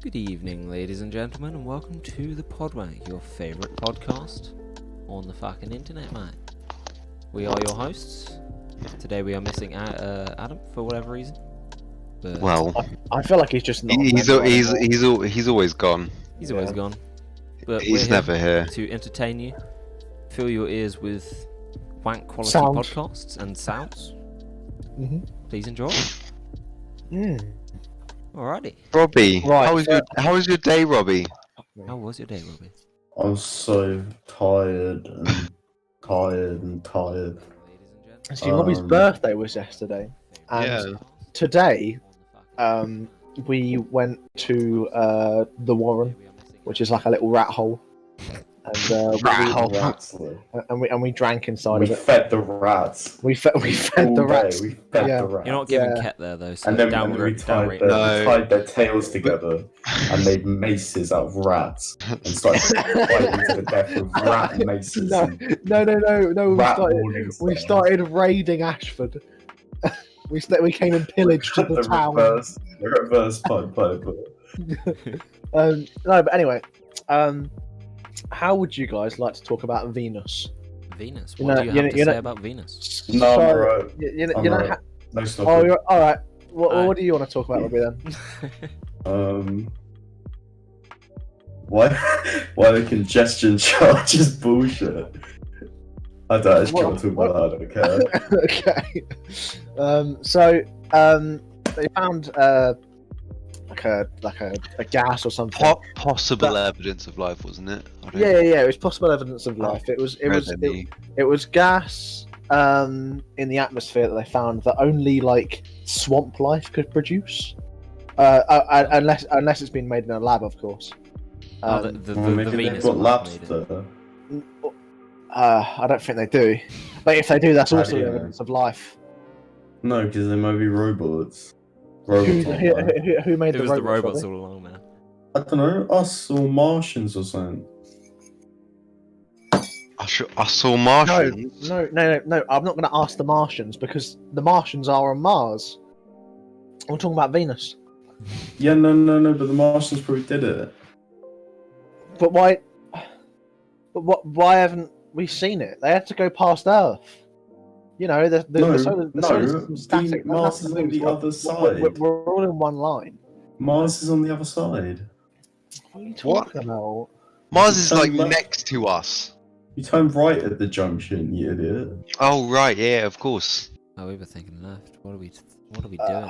Good evening, ladies and gentlemen, and welcome to the Pudwunk, your favourite podcast on the fucking internet, mate. We are your hosts. Today we are missing Adam for whatever reason. But Well, I feel like he's just not. he's always gone. he's always gone. But He's we're never here. to entertain you, fill your ears with wank quality Sound. podcasts and sounds. Please enjoy. Alrighty. Robbie, Right, how was your day, Robbie? How was your day, Robbie? I'm so tired and tired and tired. See, Robbie's birthday was yesterday, and today, we went to the Warren, which is like a little rat hole, and we drank inside We of it. fed the rats. We fed All the rats. day, we fed Yeah. the rats. You're not giving Yeah. Ket there though, so and then downgrade. we tied their tails together and made maces out of rats and started fighting to the death with rat maces. No, and no. rat warnings. We started raiding Ashford. we came and pillaged the town. Reverse pipe. No, but anyway, how would you guys like to talk about Venus? Venus. You What know- do you you have know- to you say know- about Venus? No, I'm alright. You I'm know, alright. No stop. oh, you're all right. Alright. What do you want to talk about, Robbie? Then Why the congestion charge is bullshit? I don't actually talk about that. I don't care. okay. They found like a gas or something. Possible evidence of life, wasn't it? Yeah. It was possible evidence of life. It was gas in the atmosphere that they found that only like swamp life could produce, unless it's been made in a lab, of course. The Maybe Venus they've got one labs made it. there. I don't think they do, but if they do, that's How also do you know? evidence of life. No, because they might be robots. Who Robots. aren't they? made It the was the robots? robots Robbie? all along, man. I don't know, us or Martians or something. I saw Martians. No. I'm not going to ask the Martians because the Martians are on Mars. We're talking about Venus. Yeah, no, but the Martians probably did it. But why? Why haven't we seen it? They had to go past Earth. You know, the solar system's static. Mars is on the other side. We're all in one line. Mars is on the other side. What are you talking about? Mars is like Left. next to us. You turn right at the junction, you idiot. Oh right, yeah, of course. Oh, we were thinking left. What are we doing?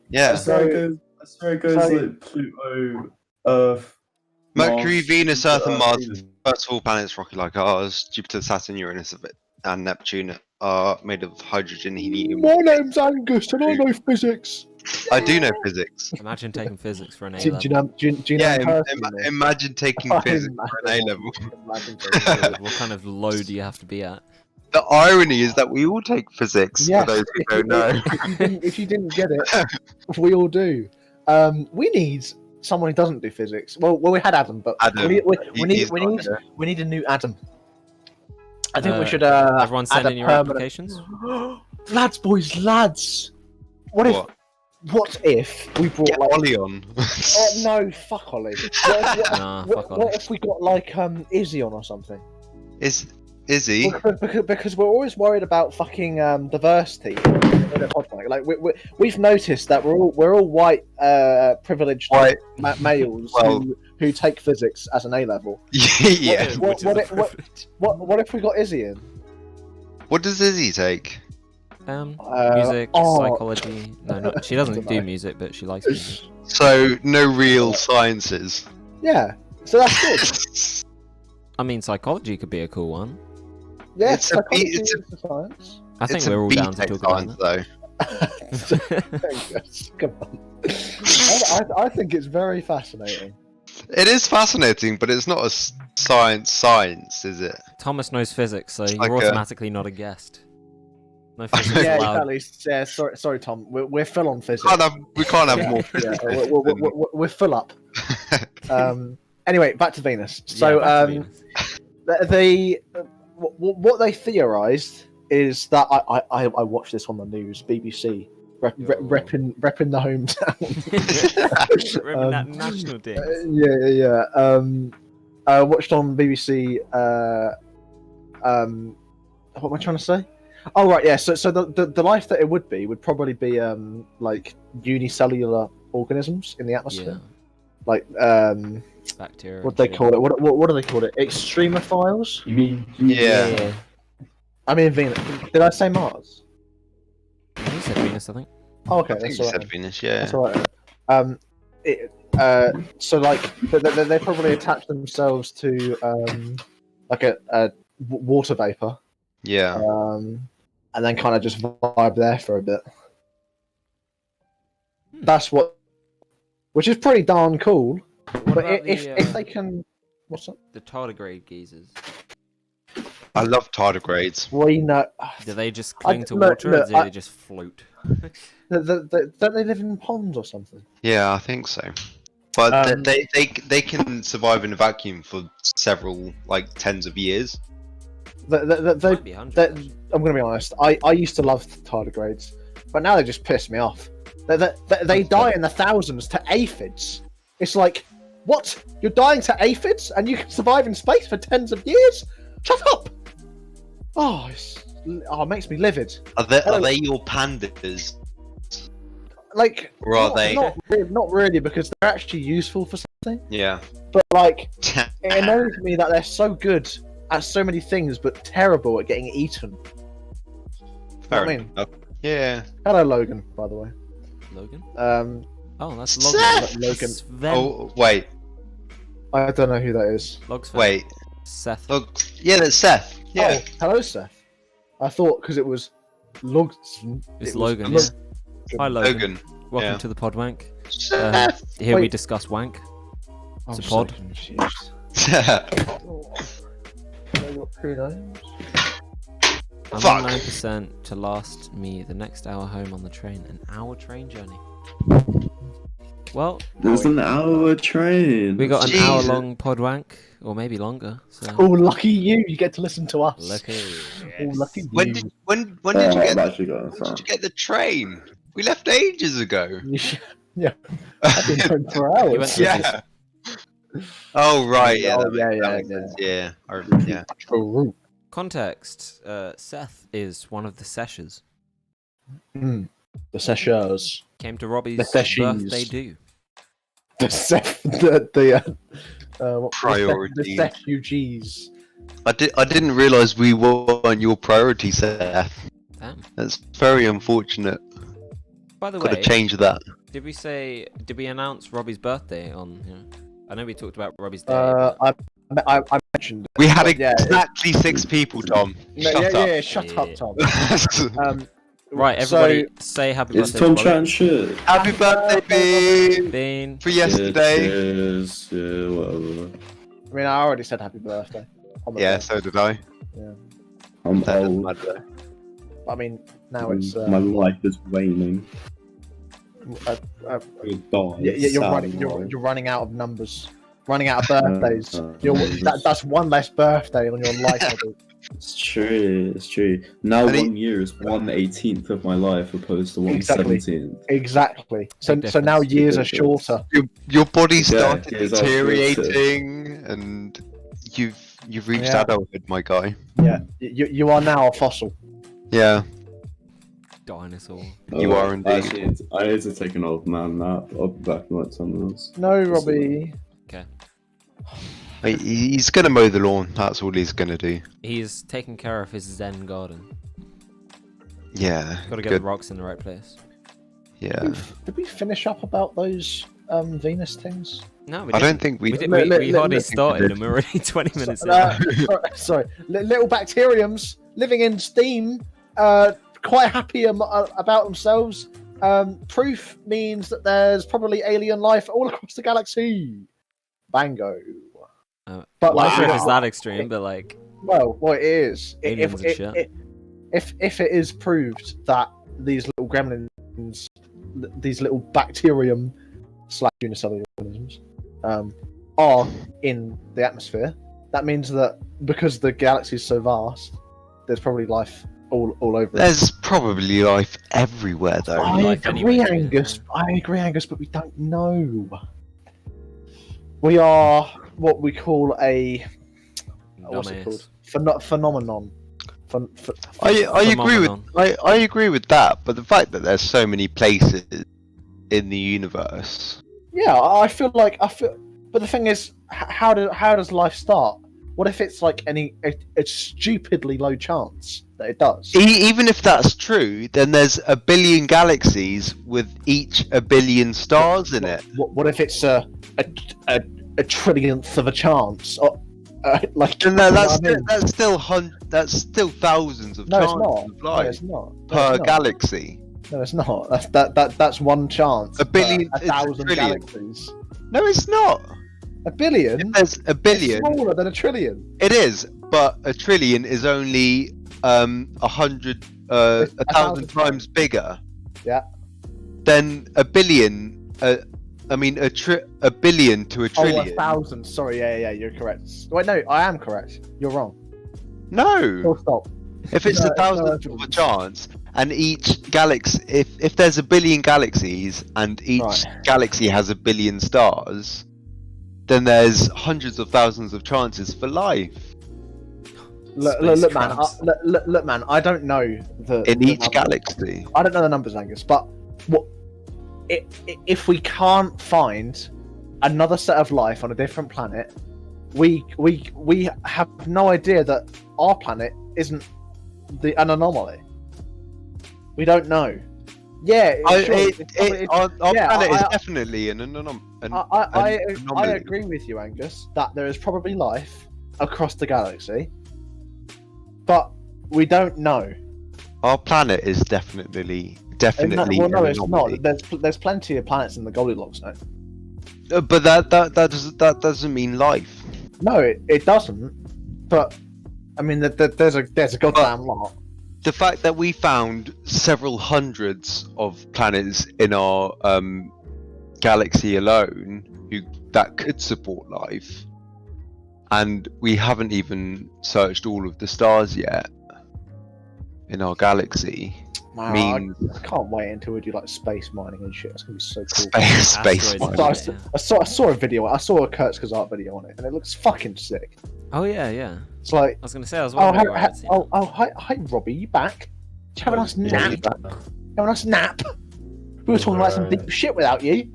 Yeah. That's where it goes so- like Pluto, Earth, Mercury, Mars, Venus, Earth, and Mars. Venus. First of all, planets rocky like ours. Jupiter, Saturn, Uranus, and Neptune are made of hydrogen, helium. My name's Angus, and I know physics. I do know physics. Imagine taking physics for an A Do level. you know? Do you know Yeah, personally? imagine taking physics for an A level. Imagine taking What kind of low do you have to be at? The irony is that we all take physics, Yes, for those who don't know. if you didn't get it, we all do. We need someone who doesn't do physics. Well, we had Adam, but Adam. we He's not need here. we need a new Adam. I think we Uh, should. Everyone send add in a your permanent- applications. Lads, boys, lads. What if we brought Get like? Ollie on. Oh no, fuck Ollie. Nah, fuck Ollie. What if we got like Izzy on or something? Is he? Because we're always worried about fucking diversity in the podcast. Like we've noticed that we're all white privileged White. males Well- who take physics as an A level. Yeah. What if we got Izzy in? What does Izzy take? Music, art. psychology. No, she doesn't Dunno. do music, but she likes music. So no real sciences. Yeah, so that's good. I mean, psychology could be a cool one. Yeah, It's a psychology it's a- is science. I think It's a we're all down to BTEC talk about science, though. that. Come on. I think it's very fascinating. It is fascinating, but it's not a science, is it? Thomas knows physics, so It's you're like a- automatically not a guest. No physics Yeah, allowed. exactly. Yeah, sorry, Tom. We're full on physics. We can't have more Yeah, physics. we're full up. Anyway, back to Venus. So, Yeah, back to Venus. what they theorized is that I watched this on the news, BBC, repping the hometown. Repping that national dick. Yeah. Watched on BBC. What am I trying to say? Oh right, yeah. So the life that it would probably be like unicellular organisms in the atmosphere, like bacteria. What they call it? What do they call it? Extremophiles. You mean? Yeah. I mean Venus. Did I say Mars? You said Venus, I think. Oh, okay, I think that's you all said right. Venus, yeah. That's all right. So like they probably attach themselves to like a water vapor. Yeah. And then kind of just vibe there for a bit. That's which is pretty darn cool. But if they can, what's that? The tardigrade geezers. I love tardigrades. We know. Do they just cling to water, or do they just float? Don't they live in ponds or something? Yeah, I think so. But they can survive in a vacuum for several, like, tens of years. Might be hundreds, actually. I'm going to be honest. I used to love tardigrades, but now they just piss me off. They die in the thousands to aphids. It's like, what? You're dying to aphids, and you can survive in space for tens of years? Shut up! Oh, it makes me livid. Are they your pandas? Like, or are they? Not really, because they're actually useful for something. Yeah. But like, it annoys me that they're so good at so many things, but terrible at getting eaten. Fair I mean, enough. Yeah. Hello, Logan. By the way. Logan. Oh, that's Logan. Logan. Sven. Oh wait. I don't know who that is. Logsven. Wait. Seth. Yeah, that's Seth. Yeah. Oh, hello, Seth. I thought because it was Logs. It's Logan. Yeah. Hi, Logan. Welcome to the Pudwunk. Here we discuss wank. It's a pod. Who knows? I'm on 9% to last me the next hour home on the train. An hour train journey. Well, there's an hour train. We got an hour-long podwank, or maybe longer. So. Oh, lucky you! You get to listen to us. Lucky. Oh, lucky you. When did you get the train? We left ages ago. Yeah, I've been home for hours. Yeah. Oh right, yeah. Yeah. Context: Seth is one of the Seshers. The Seshers came to Robbie's birthday do. The priority. The refugees. I didn't realise we were on your priority, Seth. Damn. That's very unfortunate. By the Gotta way, change that. Did we announce Robbie's birthday on? You know, I know we talked about Robbie's day. I mentioned. We had exactly 6 people, Tom. Shut up. Shut up, Tom. Right, everybody, say happy birthday. It's Tom chatting shit. Happy birthday, Bean. For yesterday. Cheers. Yeah, whatever. I mean, I already said happy birthday. Yeah, so did I. Yeah. I'm old. I mean, now it's. My life is waning. You're running out of numbers. Running out of birthdays. That's one less birthday on your life. It's true. Now 1 year is 1/18th of my life opposed to 1/17th. Exactly. So now years are shorter. Your body's started deteriorating, and you've reached adulthood, my guy. Yeah, you are now a fossil. Yeah. Dinosaur. You are indeed. Actually, I need to take an old man nap. I'll be back in like 10 minutes. No, Robbie. Okay. He's gonna mow the lawn. That's all he's gonna do. He's taking care of his Zen garden. Yeah. Got to get the rocks in the right place. Yeah. Did we finish up about those Venus things? No, I don't think we did. We hardly started, and we're already 20 minutes in. Sorry, little bacteriums living in steam, quite happy about themselves. Proof means that there's probably alien life all across the galaxy. Bango. But like, if it's that extreme, but like, well, it is. Aliens and shit. If it is proved that these little gremlins, these little bacterium / unicellular organisms, are in the atmosphere, that means that because the galaxy is so vast, there's probably life all over. There's probably life everywhere, though. I life agree, anyway, Angus. I agree, Angus, but we don't know. We are what we call a what's it called? Phenomenon. I agree with I agree with that, but the fact that there's so many places in the universe. Yeah, I feel. But the thing is, how does life start? What if it's like a stupidly low chance that it does? Even if that's true, then there's a billion galaxies with each a billion stars in it. What if it's a trillionth of a chance? Or, like no, that's still thousands of chances of life no, it's not. per galaxy. No, it's not. That's one chance. A billion, 1,000 galaxies. No, it's not. A billion? If there's a billion, it's smaller than a trillion. It is, but a trillion is only 1,000 times bigger. Yeah. Then a billion. A billion to a trillion. 1,000. Sorry, yeah, you're correct. Wait, no, I am correct. You're wrong. No. Full stop. If it's 1,000 of a chance, and each galaxy, if there's a billion galaxies, and each galaxy has a billion stars, then there's hundreds of thousands of chances for life. Look, man. I don't know in each galaxy. I don't know the numbers, Angus. But if we can't find another set of life on a different planet, we have no idea that our planet isn't an anomaly. We don't know. Yeah, our planet is definitely an anomaly. I agree with you, Angus, that there is probably life across the galaxy, but we don't know. Our planet is definitely. Well, no, it's not. There's plenty of planets in the Goldilocks now. But that doesn't mean life. No, it doesn't. But I mean, there's a goddamn lot. The fact that we found several hundreds of planets in our galaxy alone that could support life, and we haven't even searched all of the stars yet in our galaxy. Man, I can't wait until we do like space mining and shit. It's gonna be so cool. Space mining. I saw a video. I saw a Kurtz's art video on it, and it looks fucking sick. Oh yeah. It's like I was gonna say I was wondering. Hi, Robbie, you back? Did you have a nice nap? Have a nice nap. We were talking about some deep shit without you.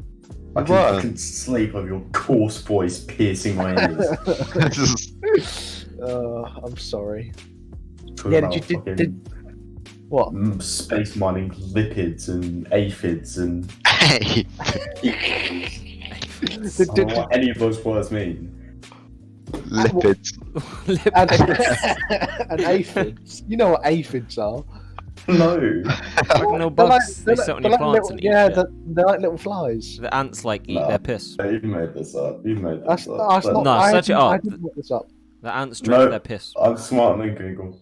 I can sleep with your coarse voice piercing my ears. I'm sorry. Yeah, did what? Space mining lipids and aphids and. I don't know what any of those words mean. Lipids. And aphids. You know what aphids are? No. Like no bugs. They sit on your plants and eat shit. They're like little flies. The ants eat their piss. You made this up. No, search it up. I didn't look this up. The ants drink their piss. I'm smarter than Google.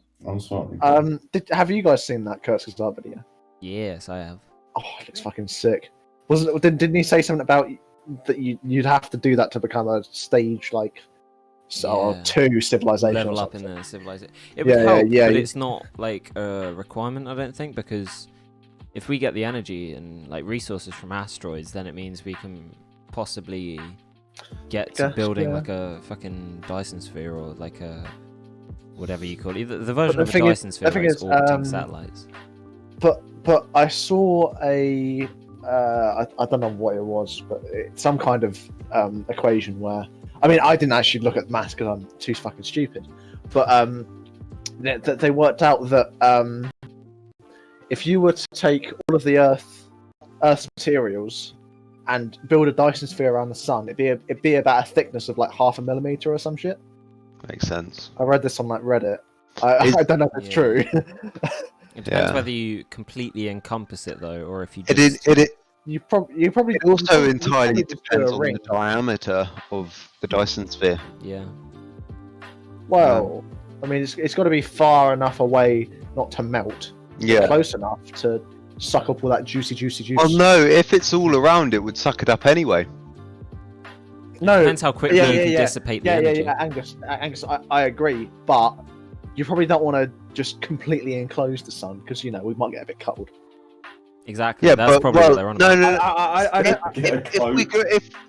Have you guys seen that Kurtz's art video? Yes, I have. Oh, it looks fucking sick. Didn't he say something about that you'd have to do that to become a stage two civilization? Level up in the civilization. It would help, but it's not like a requirement, I don't think, because if we get the energy and like resources from asteroids, then it means we can possibly get to building like a fucking Dyson sphere or like a whatever you call it. The version of a Dyson sphere is orbiting satellites. But I saw I don't know what it was, but it's some kind of equation where, I mean, I didn't actually look at the maths because I'm too fucking stupid, but they worked out that if you were to take all of the Earth's materials and build a Dyson sphere around the sun, it'd be about a thickness of like 0.5 millimeter or some shit. Makes sense. I read this on like Reddit. I don't know if it's true. It depends whether you completely encompass it though, or if you just... You probably it also entirely depends on the diameter of the Dyson sphere. Yeah. Well, I mean, it's got to be far enough away not to melt. Yeah. Close enough to suck up all that juicy juice. Oh no! If it's all around, it would suck it up anyway. No. Depends how quickly you can dissipate the energy. Angus, I agree, but you probably don't want to just completely enclose the sun because we might get a bit cold. Exactly. That's probably what they're on about.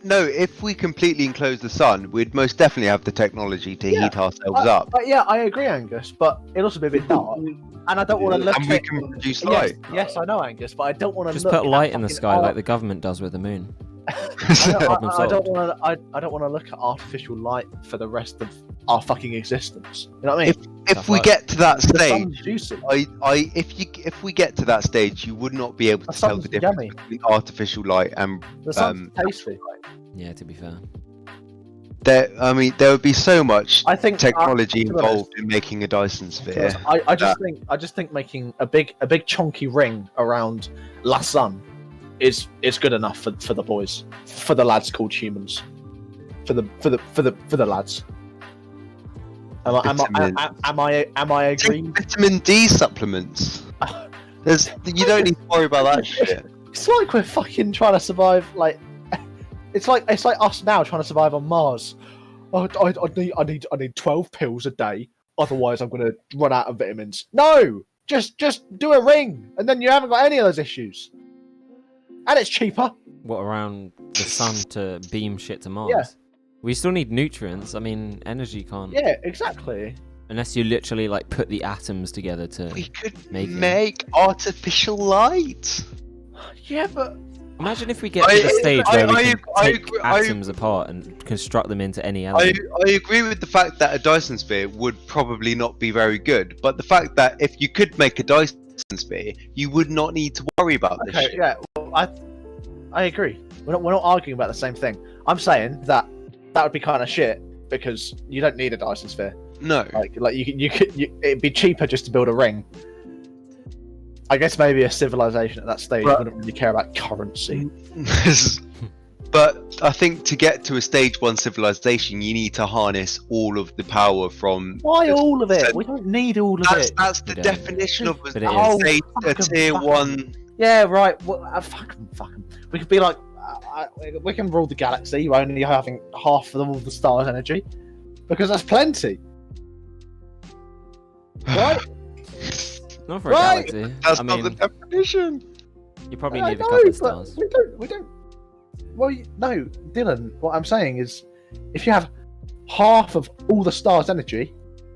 If we completely enclose the sun, we'd most definitely have the technology to heat ourselves up. I agree, Angus, but it'll also be a bit dark, and I don't want to look. And we can produce light. Yes, I know, Angus, but I don't want to just put light in the sky like the government does with the moon. I don't want to look at artificial light for the rest of our fucking existence. You know what I mean? If we get to that stage, if we get to that stage, you would not be able to tell the difference between artificial light and the sun's tasty. Yeah, to be fair. There would be so much technology to involved in making a Dyson sphere. I just think making a big chunky ring around La Sun is good enough for the boys, for the lads called humans, for the lads. Am I agreeing? Vitamin D supplements. You don't need to worry about that shit. It's like we're fucking trying to survive. Like it's like us now trying to survive on Mars. I need 12 pills a day, otherwise I'm gonna run out of vitamins. No, just do a ring, and then you haven't got any of those issues, and it's cheaper. What, around the sun to beam shit to Mars? Yeah. We still need nutrients. I mean, energy can't. Yeah, exactly. Unless you literally like put the atoms together to. We could make artificial light. Yeah, but imagine if we get to the stage where we can take atoms apart and construct them into any element. I agree with the fact that a Dyson sphere would probably not be very good, but the fact that if you could make a Dyson sphere, you would not need to worry about this shit. Yeah, well, I agree. We're not arguing about the same thing. I'm saying that would be kind of shit because you don't need a Dyson sphere. No. Like it'd be cheaper just to build a ring. I guess maybe a civilization at that stage wouldn't really care about currency. But I think to get to a stage 1 civilization, you need to harness all of the power from. Why all of it? We don't need all of it. That's the definition of a tier 1. Yeah, right. Well, fuck 'em. We could be like, we can rule the galaxy, only having half of all the stars' energy, because that's plenty. Right? Not for a galaxy. That's not the definition. You probably need a couple of stars. We don't. Well, no, Dylan. What I'm saying is, if you have half of all the stars' energy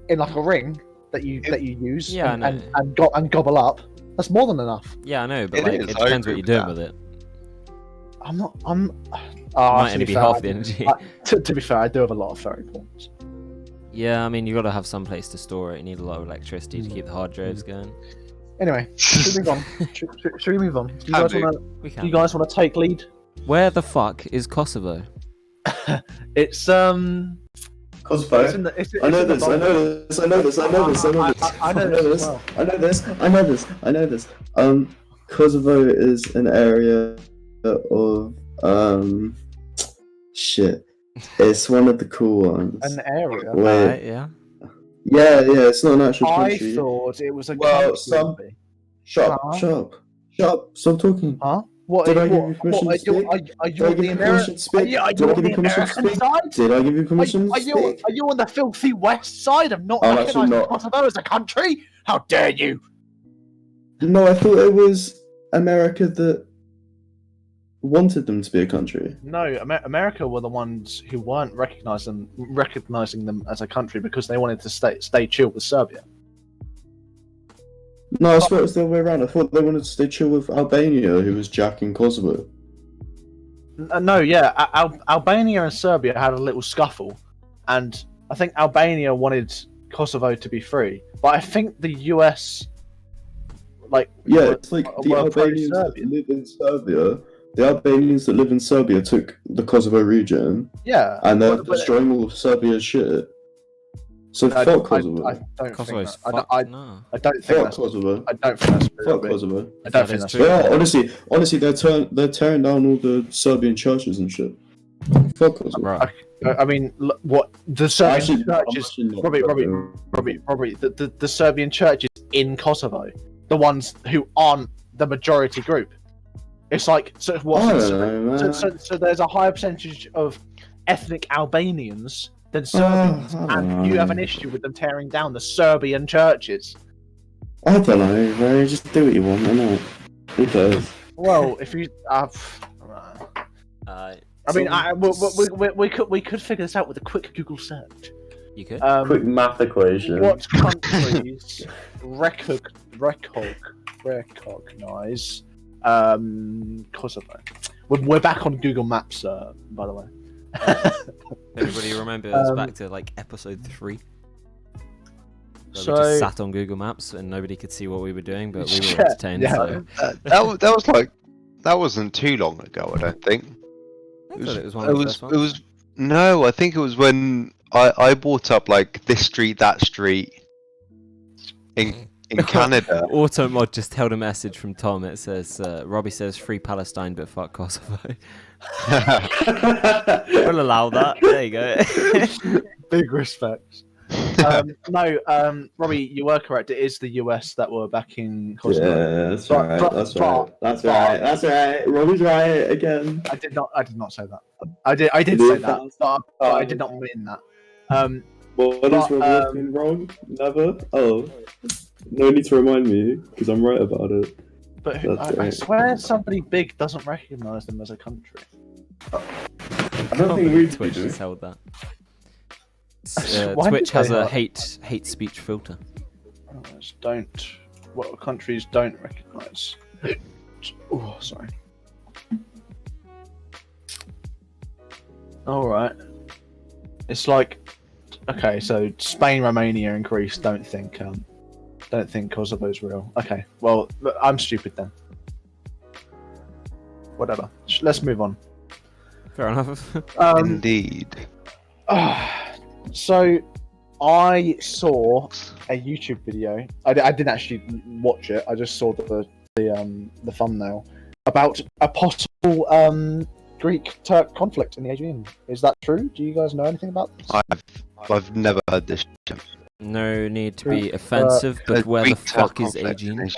in like a ring that you use and gobble up, that's more than enough. Yeah, I know, but it depends what you're doing with it. Might only be half the energy. To be fair, I do have a lot of fairy points. Yeah, I mean, you've got to have some place to store it. You need a lot of electricity to keep the hard drives going. Anyway, should we move on? Should we move on? Do you guys want to take lead? Where the fuck is Kosovo? It's Kosovo. I know this. Kosovo is an area of shit. It's one of the cool ones. An area. Right, yeah. Yeah, it's not an actual country. I thought it was a country. Shut up. Stop talking. Huh? What? Did I give you permission to speak? Are you on the American side? Did I give you permission to speak? Did I give you permission to speak? Are you on the filthy west side of not recognising Kosovo as a country? How dare you? No, I thought it was America that wanted them to be a country. No, America were the ones who weren't recognizing them as a country because they wanted to stay chill with Serbia. No, I swear it was the other way around. I thought they wanted to stay chill with Albania, who was jacking Kosovo. No, yeah, Albania and Serbia had a little scuffle, and I think Albania wanted Kosovo to be free, but I think the US, it's like the Albanians that live in Serbia. The Albanians that live in Serbia took the Kosovo region. Yeah. And they're destroying all of Serbia's shit. So fuck Kosovo. I don't Kosovo's think fucked. I don't think that's Kosovo. I don't think that's fuck Kosovo. I don't think that's true. Yeah, honestly, they're tearing down all the Serbian churches and shit. Fuck Kosovo. Right. I mean, what the Serbian churches? Robbie, the Serbian churches in Kosovo, the ones who aren't the majority group. It's like so there's a higher percentage of ethnic Albanians than Serbians, I don't and you know. have an issue with them tearing down the Serbian churches. I don't know, bro. Just do what you want, innit? Who cares? Well, if you, I mean, we could figure this out with a quick Google search. You could. Quick math equation. What countries recognize Kosovo? We're back on Google Maps, by the way. Everybody remember us back to like episode 3? So we just sat on Google Maps and nobody could see what we were doing, but we were entertained. yeah. So. That wasn't too long ago, I don't think. I thought it was one of the first ones. No, I think it was when I brought up like this street, that street in Canada. Automod just held a message from Tom. It says, Robbie says free Palestine but fuck Kosovo. We'll allow that. There you go. Big respects. No, Robbie, you were correct. It is the US that were backing Kosovo. Yeah, that's right. That's right. Robbie's right again. I did not say that. I did say that, but I did not mean that. What has Robbie been wrong? Never. Oh, no need to remind me because I'm right about it. But I swear somebody big doesn't recognise them as a country. I don't think we Twitch do. has held that. Why Twitch did has they a have- hate speech filter. What countries don't recognise? Oh, sorry. All right. It's like, okay, so Spain, Romania, and Greece don't think Kosovo's real. Okay, well, I'm stupid then. Whatever. Let's move on. Fair enough. Indeed. So, I saw a YouTube video. I didn't actually watch it. I just saw the thumbnail about a possible Greek-Turk conflict in the Aegean. Is that true? Do you guys know anything about this? I've never heard this. No need to be offensive, but where the fuck is Aegean?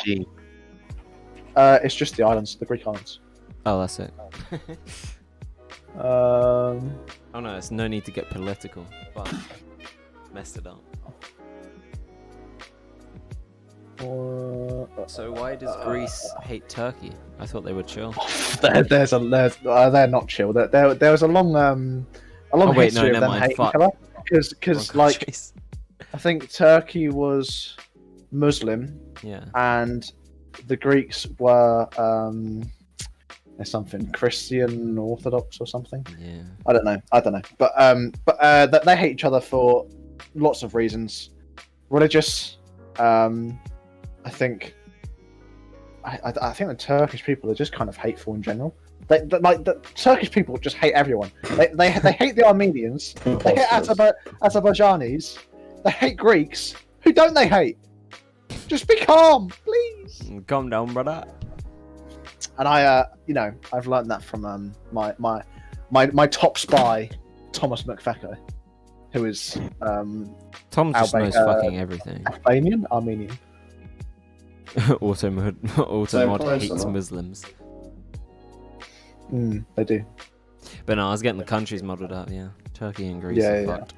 It's just the islands, the Greek islands. Oh, that's it. Oh no, it's no need to get political, but messed it up. So why does Greece hate Turkey? I thought they were chill. They're not chill. There was a long history of them hating each other because like I think Turkey was Muslim, yeah, and the Greeks were something Christian Orthodox or something. Yeah, I don't know. But they hate each other for lots of reasons. Religious. I think the Turkish people are just kind of hateful in general. The Turkish people just hate everyone. They hate the Armenians. They hate Azerbaijanis. They hate Greeks. Who don't they hate? Just be calm, please. Calm down, brother. And I've learned that from my top spy, Thomas McFecko, who is Tom just knows fucking everything. Armenian. Automod hates Muslims. They do. But no, I was getting the countries muddled up. Yeah, Turkey and Greece are fucked.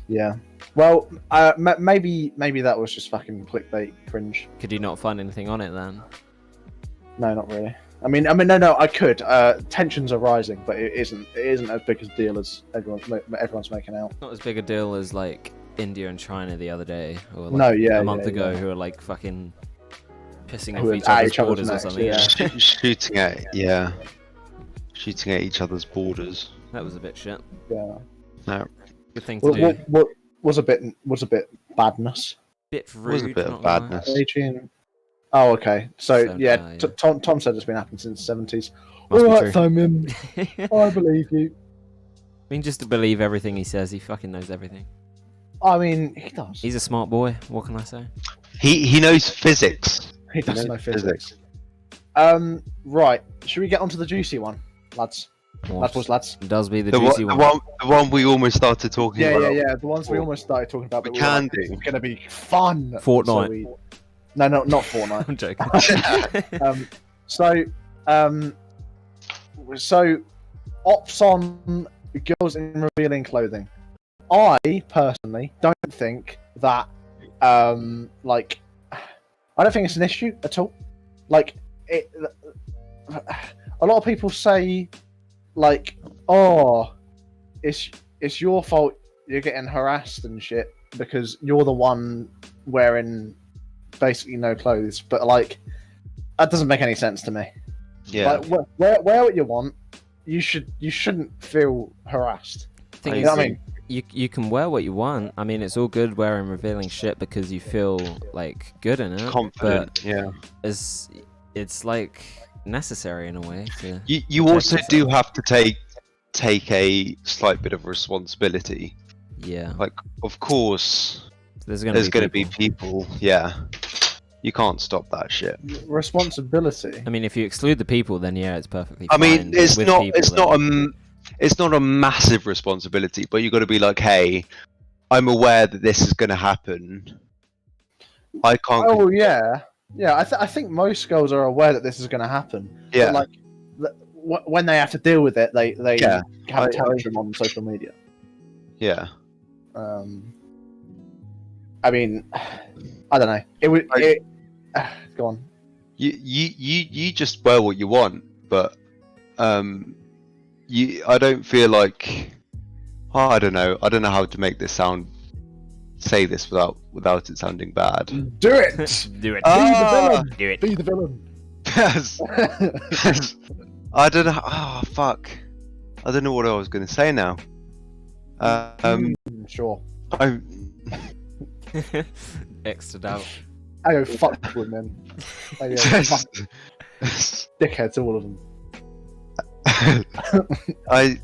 Yeah. Well, maybe that was just fucking clickbait cringe. Could you not find anything on it then? No, not really. I mean, no. I could. Tensions are rising, but it isn't as big a deal as everyone's making out. Not as big a deal as like India and China the other day, or like a month ago, who are like fucking pissing off each other's borders or something. Yeah. Shooting at each other's borders. That was a bit shit. Yeah. No. Good thing to do. What was a bit badness. Bit rude. Was a bit of badness. Oh, okay. So Tom said it's been happening since the 70s. Alright, Simon. I believe you. I mean, just to believe everything he says, he fucking knows everything. I mean, he does. He's a smart boy. What can I say? He knows physics. He does know physics. Right. Should we get onto the juicy one, lads? Lads. It does be the juicy one. The one we almost started talking about. Yeah. The ones we almost started talking about. We can do. It's going to be fun. Fortnite. No, not Fortnite. I'm joking. So, ops on girls in revealing clothing. I personally don't think that, like, I don't think it's an issue at all. Like, a lot of people say, like, oh, it's your fault you're getting harassed and shit because you're the one wearing basically no clothes. But like, that doesn't make any sense to me. Yeah. Like, wear what you want. You shouldn't feel harassed. Thing You is, know what I mean? you can wear what you want. I mean, it's all good wearing revealing shit because you feel like good in it. Confident. But Yeah. it's like necessary in a way. To You also do have to take a slight bit of responsibility. yeah. Like, of course, There's there's gonna gonna be people. Yeah. You can't stop that shit. Responsibility. I mean, if you exclude the people, then yeah, it's perfectly I fine. mean, but with people, it's not a massive responsibility, but you got to be like, hey, I'm aware that this is going to happen. I can't. Oh yeah. I think most girls are aware that this is going to happen. Yeah. But like, when they have to deal with it, they Yeah. have a tantrum on social media. Yeah. I mean, I don't know. Go on. You just wear what you want, but I don't feel like. Oh, I don't know how to make this say this without it sounding bad. Do it. do it. Be the villain. Do it. Be the villain. Yes. I don't know. Oh fuck. I don't know what I was going to say now. Sure. I X'd out. I go fuck women. I go fuck dickheads, all of them. I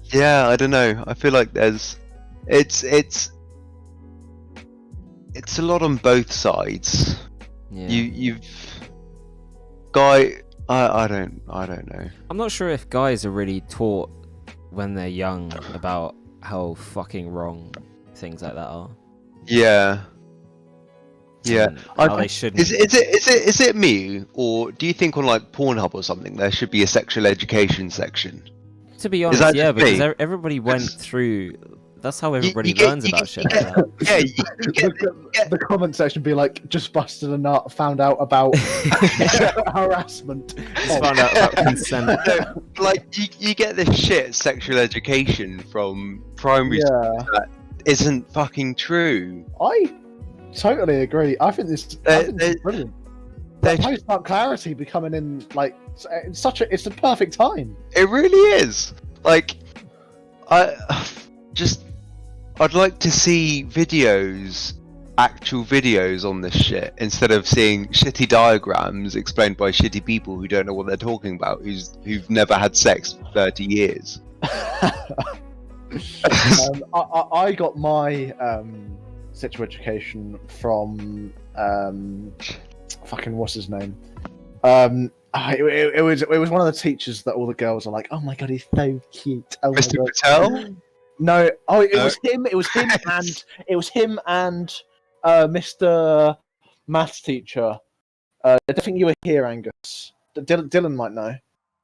don't know. I feel like it's a lot on both sides. Yeah. You've I don't know. I'm not sure if guys are really taught when they're young about how fucking wrong things like that are. Yeah. Yeah. And how they shouldn't. Is it me, or do you think on like Pornhub or something there should be a sexual education section? To be honest, that yeah, just because me? everybody went through. That's how everybody you get- learns you about get- shit like that. Yeah, you get The comment section be like, just busted a nut, found out about harassment. Just found out about consent. like you get this shit sexual education from primary school Yeah, that isn't fucking true. I totally agree. I think this is brilliant. That post-nut clarity becoming in like it's the perfect time. It really is. Like, I'd like to see actual videos on this shit, instead of seeing shitty diagrams explained by shitty people who don't know what they're talking about, who've never had sex for 30 years. I got my sexual education from fucking what's his name? It was one of the teachers that all the girls are like, oh my god, he's so cute. Oh my Mr. God. Patel? No, it was him. It was him and Mr. Maths teacher. I don't think you were here, Angus. Dylan might know.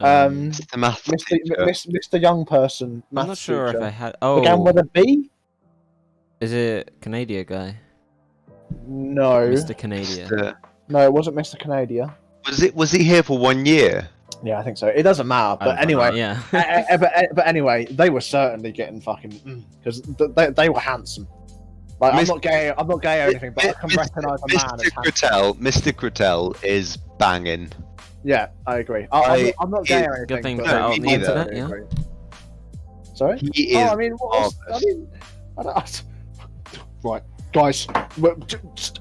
Mr. Math teacher. Mr. Young person. I'm not maths sure teacher. if I had. Began Oh, with a B? is it Canadian guy? No, Mr. Canadian. no, it wasn't Mr. Canada. Was he here for 1 year? Yeah, I think so. It doesn't matter. I But don't know, anyway, yeah. but anyway, they were certainly getting fucking because they were handsome. Like I'm not gay or anything, but I can recognise a man as handsome. Mr. Crittel is banging. Yeah, I agree. I'm not gay or Good thing anything. to but put out me on the neither. internet, yeah. Sorry. He is. I mean, what else? I don't. Right, guys.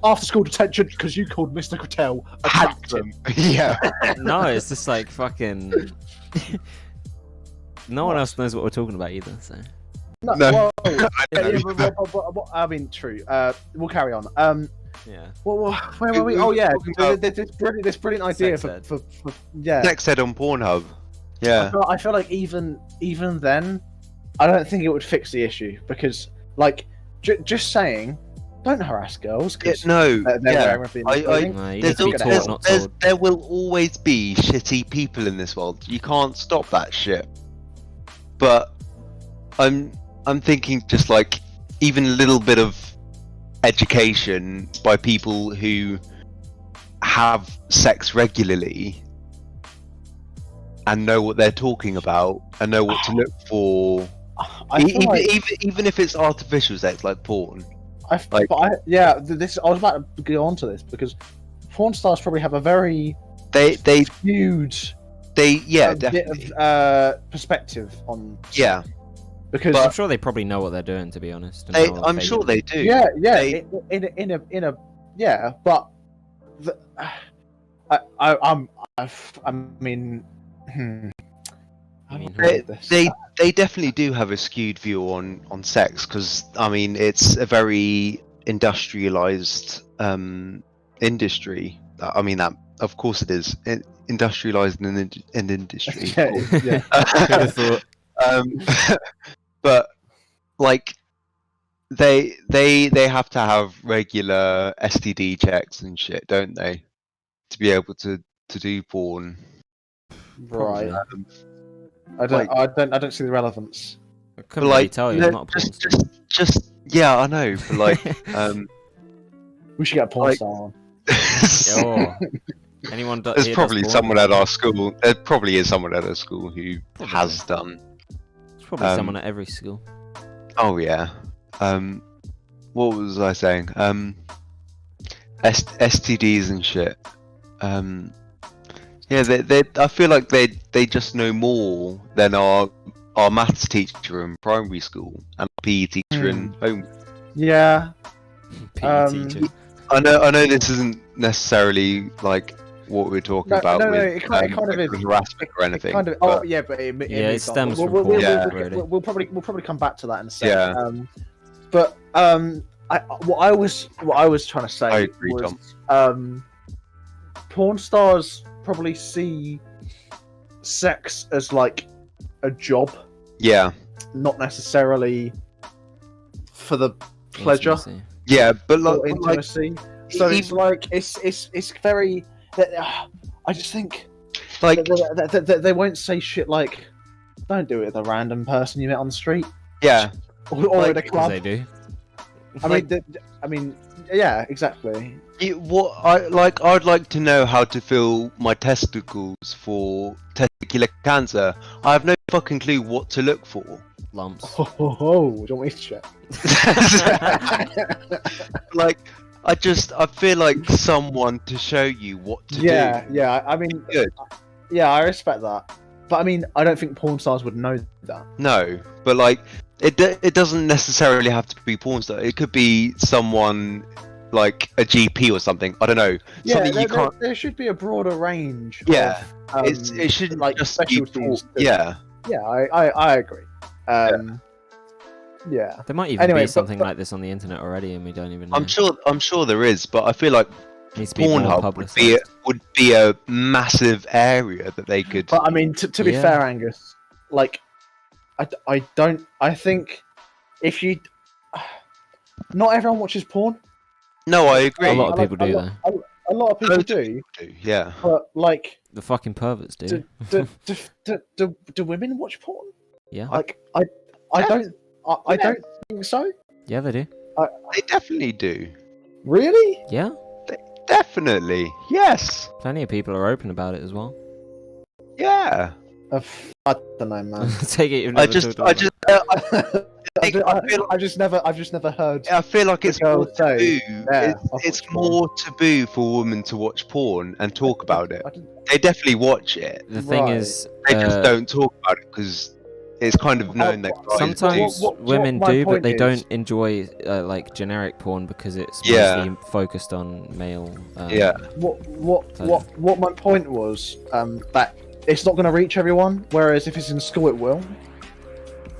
After school detention because you called Mr. Crittel attractive. Yeah. No, it's just like fucking. No one else knows what we're talking about either. So No. No. Well, know. I mean, true. We'll carry on. yeah. Well, where were we? Oh yeah, talking about- this brilliant idea Sex for yeah. Sex ed on Pornhub. Yeah. I feel like even then, I don't think it would fix the issue because like just saying, don't harass girls. 'Cause No. they're Yeah. wearing revealing clothing. No, you There's, need to be taught, not told. there will always be shitty people in this world. You can't stop that shit. But I'm thinking just like even a little bit of education by people who have sex regularly and know what they're talking about and know what to look for. Even if it's artificial sex like porn. I was about to go on to this because porn stars probably have a very huge bit of perspective on because I'm sure they probably know what they're doing, to be honest. I'm sure they do. Yeah, but they definitely do have a skewed view on sex because I mean it's a very industrialized industry. I mean that of course it is industrialized in an industry. yeah. Who'd have thought? But like they have to have regular STD checks and shit, don't they, to be able to do porn? Right. I don't see the relevance. I couldn't really tell you. I'm not a porn star. Just yeah, I know. But like, we should get a porn star on. Oh. Anyone? There's probably someone at our school. There probably is someone at our school who has done. There's probably someone at every school. Oh yeah. What was I saying? STDs and shit. Yeah, they. I feel like they just know more than our maths teacher in primary school and our PE teacher in home. Yeah. PE teacher. I know this isn't necessarily like what we're talking about with it kind of is harassment or anything. But it stems from we'll probably come back to that in a second. Yeah. What I was trying to say I agree, was Tom. Porn stars probably see sex as like a job. Yeah. Not necessarily for the pleasure. Intimacy. Yeah, but Or intimacy. So it's like it's very. I just think like they won't say shit like, "Don't do it with a random person you met on the street." Yeah. Or at a club. They do. I mean, yeah, exactly. I'd like to know how to feel my testicles for testicular cancer. I have no fucking clue what to look for. Lumps. Do you want me to check? Like, I feel like someone to show you what to do. Yeah. I mean, Good. Yeah, I respect that, but I mean, I don't think porn stars would know that. No, but like, it doesn't necessarily have to be porn star. It could be someone like a GP or something. I don't know. Yeah, something you can't. There should be a broader range. Yeah, of, it shouldn't like just specialties. be. Yeah. Yeah, I agree. Yeah. There might even be something like this on the internet already, and we don't even know. I'm sure there is, but I feel like Needs to be more Pornhub publicised. would be a massive area that they could. But I mean, to be fair, Angus, like, I think if you, not everyone watches porn. No, I agree. A lot of people do, though. A lot of people do. Yeah. But like, The fucking perverts do. do women watch porn? Yeah. Like, I don't think so. Yeah, they do. They definitely do. Really? Yeah. Definitely. Yes. Plenty of people are open about it as well. Yeah. I don't know, man. Take it. You've never talked about it. I've just never heard. I feel like it's more taboo. Yeah, It's more taboo for a woman to watch porn and talk about it. They definitely watch it. The thing Right. is, They just don't talk about it because it's kind of known that guys sometimes do. women my do, but point they is- don't enjoy like generic porn because it's Yeah. mostly focused on male. Yeah. What my point was, that it's not going to reach everyone, whereas if it's in school, it will.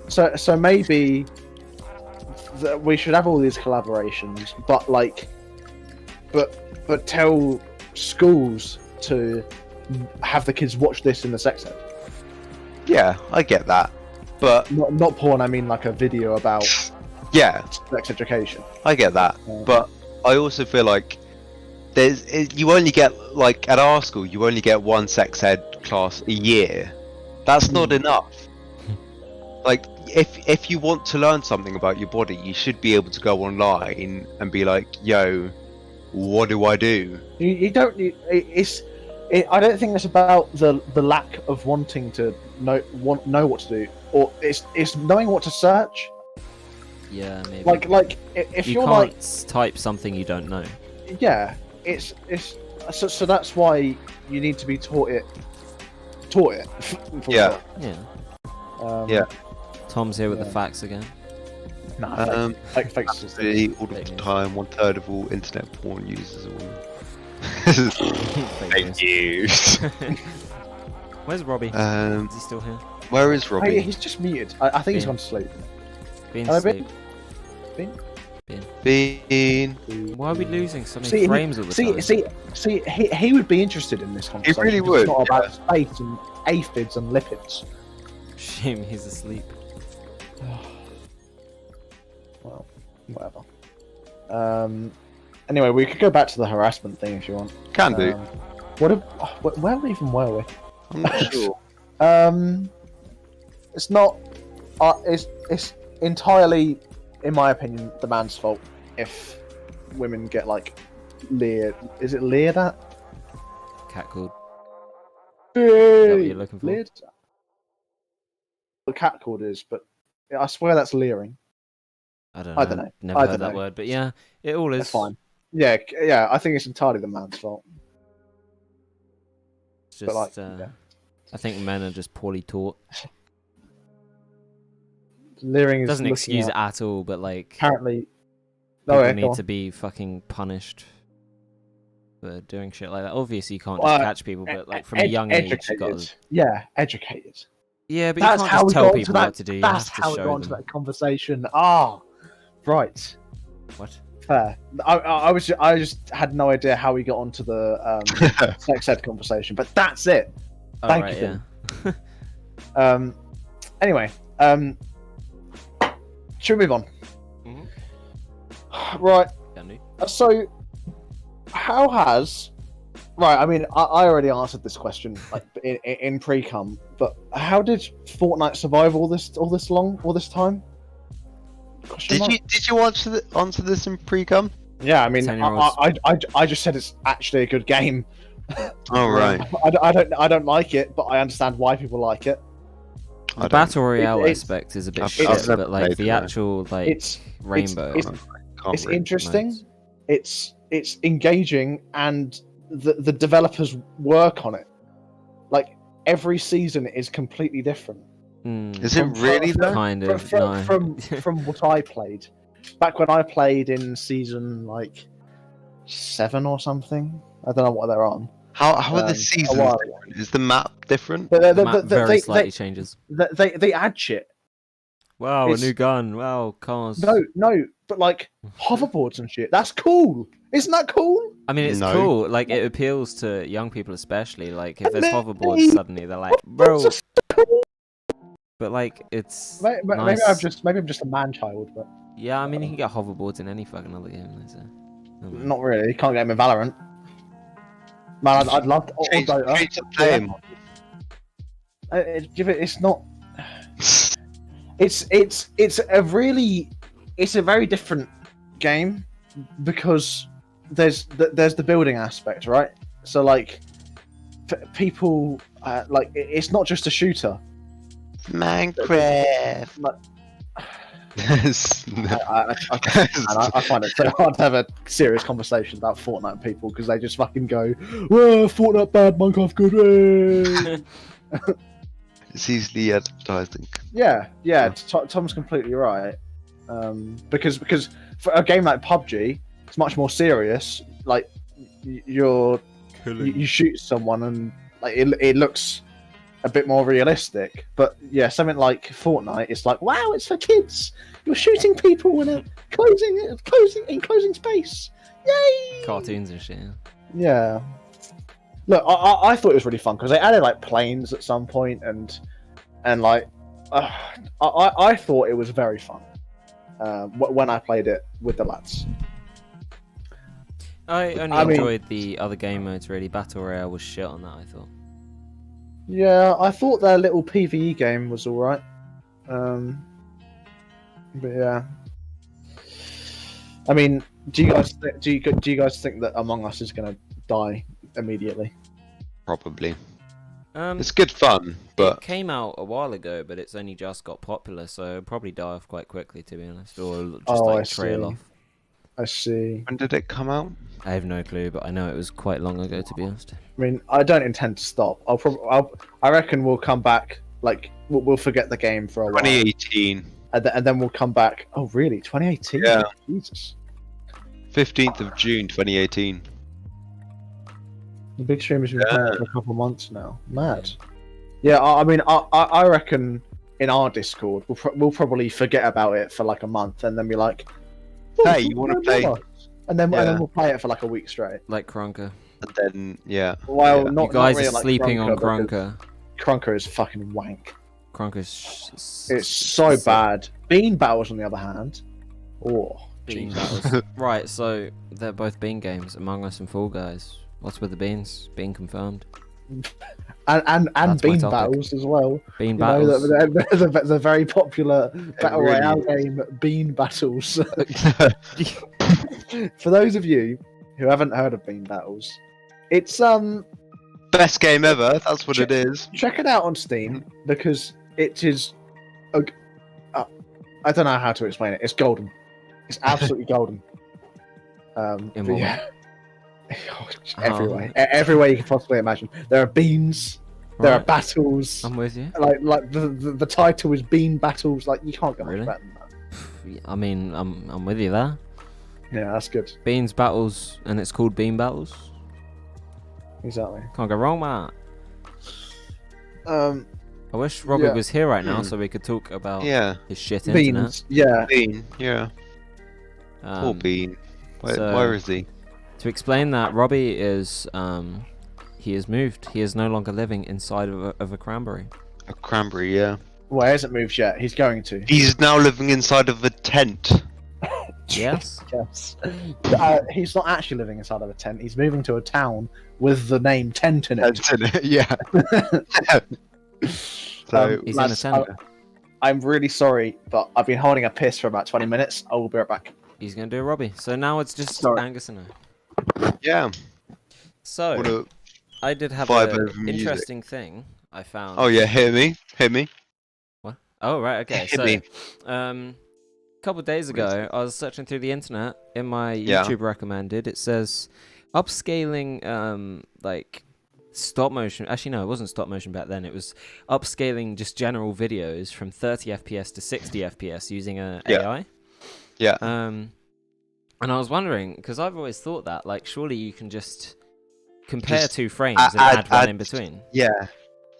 So maybe we should have all these collaborations, but tell schools to have the kids watch this in the sex ed. Yeah, I get that. But Not porn. I mean, like a video about yeah, sex education. I get that. Yeah. But I also feel like you only get, like at our school, you only get one sex ed class a year. That's not enough. like if you want to learn something about your body, you should be able to go online and be like, yo, what do I do? You don't. I don't think it's about the lack of wanting to know what to do, or it's knowing what to search. Yeah, maybe. Like if you you're can't like type something you don't know. yeah, it's so that's why you need to be taught it. Yeah. Yeah. Yeah. Tom's here with the Yeah. facts again. Nah, thanks. Absolutely, all of Fake the news. time, 1/3 of all internet porn users are women. Fake news. Where's Robbie? Um, Is he still here? where is Robbie? He's just muted. I think he's Yeah. gone to sleep. Being Hello, asleep. Bean. Why are we losing so many frames all the time? See, he would be interested in this conversation. really because would, It's not about space and aphids and lipids. Shame he's asleep. Well, whatever. Anyway, we could go back to the harassment thing if you want. Can do. Where even were we? I'm not sure. It's not. It's entirely, in my opinion, the man's fault if women get like leered. Is it leered at? Catcalled. Is that what you're looking for? Leered? The catcalled is, but I swear that's leering. I don't know. Never heard that word, but yeah, it all is. That's fine. Yeah. I think it's entirely the man's fault. It's just, But yeah. I think men are just poorly taught. Leering is Doesn't looking excuse it at- at all, but like Apparently, people go need on. to be fucking punished for doing shit like that. Obviously, you can't Well, just catch people, but like from a young age, you got to. Yeah, educated. Yeah, but That's you how can't we just tell got onto people that. what to do. You That's have to how we show got onto them. that conversation. Ah, right. What? Fair. I just had no idea how we got onto the sex ed conversation, but that's it. Oh, Thank right, you. Yeah. Anyway, should we move on? Mhm. Right. Can do. So, how has? Right. I mean, I already answered this question like in pre-cum, but how did Fortnite survive all this time? Question mark? Did you answer this in pre-cum? Yeah, I mean, 10-year-olds. I just said it's actually a good game. Oh right. I don't like it, but I understand why people like it. The battle royale it's- aspect is a bit I've shit, never but like played the it, actual like It's rainbow. Can't it's read interesting. modes. It's engaging, and the developers work on it. Like every season is completely different. Is it really though? Kind of. From what I played back when I played in season like 7 or something. I don't know what they're on. How are the a seasons while different? Is the map different? But The map very slightly changes. they add shit. Wow, It's- a new gun. Wow, cars. No, but like hoverboards and shit. That's cool. Isn't that cool? I mean, it's No. cool. Like, it appeals to young people, especially. Like, if there's Maybe- hoverboards, suddenly they're like, bro. It's just cool. But like, it's Maybe nice. I'm just a man child, but Yeah, I mean, you can get hoverboards in any fucking other game. So. I don't know. not really. You can't get them in Valorant. Man, I'd love to. Change Dota. to play 'em. It's not. It's a very different game because there's the building aspect, right? So like, people like it's not just a shooter. Minecraft. Like, No. I find it so hard to have a serious conversation about Fortnite people because they just fucking go, "Whoa, Fortnite bad, Minecraft good." It's easily advertising. Yeah. Tom's completely right. Because for a game like PUBG, it's much more serious. Like you shoot someone and like it looks a bit more realistic. But yeah, something like Fortnite, it's like, wow, it's for kids. You're shooting people in a closing space. Yay! Cartoons and shit. Yeah. Look, I thought it was really fun because they added like planes at some point and like I thought it was very fun when I played it with the lads. I only I mean- enjoyed the other game modes. Really, Battle Royale was shit on that. I thought. Yeah, I thought their little PvE game was all right. But yeah, I mean, do you guys think that Among Us is gonna die immediately? Probably. Um, It's good fun, it but came out a while ago, but it's only just got popular, so it'll probably die off quite quickly, to be honest, or just Oh, I trail see. off. I see. when did it come out? I have no clue, but I know it was quite long ago, to be honest. I mean, I don't intend to stop. I reckon we'll come back. Like, we'll forget the game for a while, 2018, and then we'll come back. Oh, really? 2018? Yeah. Jesus. 15th of June, 2018. The big stream has been playing for a couple of months now. Mad. Yeah, I mean, I reckon in our Discord we'll probably forget about it for like a month, and then be like, "Oh, Hey, you want to play?" And then Yeah. we'll play it for like a week straight. Like Kronka. And then yeah. Well, Yeah. not You guys not really are like sleeping on because Kronka. Kronka is fucking wank. Kronka's It's so bad. Bean Battles, on the other hand, oh, Bean Jesus. battles. Right, so they're both bean games, Among Us and Fall Guys. What's with the beans? Bean confirmed. and That's my Bean topic. Battles as well. Bean You know, battles. the very popular battle really royale is. game, Bean Battles. For those of you who haven't heard of Bean Battles, it's Best game ever. That's what it is. check it out on Steam because it is. I don't know how to explain it. It's golden. It's absolutely golden. In But what yeah. Oh. Every way, every way you can possibly imagine. There are beans. There are Right, battles. I'm with you. Like the title is Bean Battles. Like, you can't get much Really? better than that. I mean, I'm with you there. Yeah, that's good. Beans battles, and it's called Bean Battles. Exactly. Can't go wrong, man. I wish Robbie Yeah. was here right now so we could talk about Yeah. his shit internet. Beans. Yeah. Bean. Yeah. Poor Bean. Where is he? To explain that, Robbie is he has moved. He is no longer living inside of a cranberry. A cranberry. Yeah. Well, he hasn't moved yet. He's going to. He's now living inside of a tent. Yes. Yes. He's not actually living inside of a tent. He's moving to a town with the name Tent in it. Tent in it. Yeah. So He's in a lads, tent. I'm really sorry, but I've been holding a piss for about 20 minutes. I will be right back. He's gonna do a Robbie. So now it's just Sorry. Angus and I. yeah. So What a... I did have vibe an over music. interesting thing I found. Oh yeah. Hit me. Hit me. What? Oh right. Okay. Hit So me. a couple of days ago, I was searching through the internet. In my Yeah. YouTube recommended, it says upscaling like stop motion. Actually, no, it wasn't stop motion back then. It was upscaling just general videos from 30 FPS to 60 FPS using a Yeah. AI. Yeah. And I was wondering, because I've always thought that, like, surely you can just compare Just two frames and add one in between. Yeah.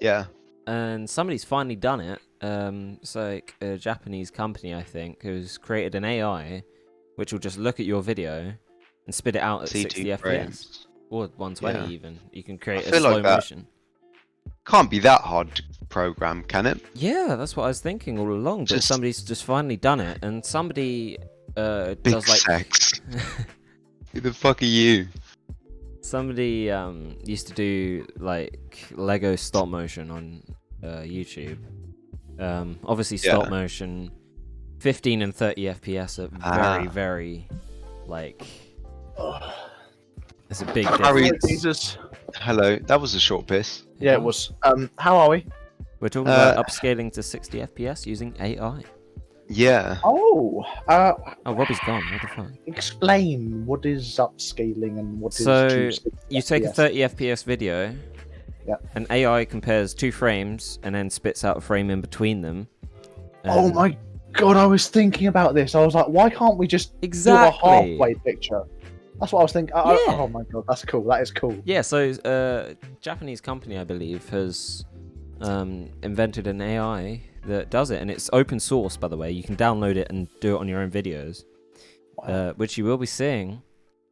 Yeah. And somebody's finally done it. It's like a Japanese company, I think, who's created an AI which will just look at your video and spit it out at 60 FPS. frames. Or 120 Yeah. even. You can create I a feel slow like that- motion. Can't be that hard to program, can it? Yeah, that's what I was thinking all along. But Just- somebody's just finally done it. And somebody Big does like... sex. Who the fuck are you? Somebody used to do like Lego stop motion on YouTube. Obviously stop Yeah. motion, 15 and 30 FPS are very, very like. It's a big Harry- difference. Jesus. Hello. That was a short piss. Yeah, it was. How are we? We're talking about upscaling to 60 FPS using AI. Yeah. Oh, Oh, Robbie's gone. What the fuck? explain what is upscaling and what is So, to 60 You take a FPS. 30 FPS video, Yeah. and AI compares two frames and then spits out a frame in between them. Oh and- my god, I was thinking about this. I was like, why can't we just Exactly. do a halfway picture? That's what I was thinking. Yeah. Oh my god, that's cool. That is cool. Yeah, so Japanese company, I believe, has invented an AI that does it, and it's open source, by the way. You can download it and do it on your own videos, Wow. which you will be seeing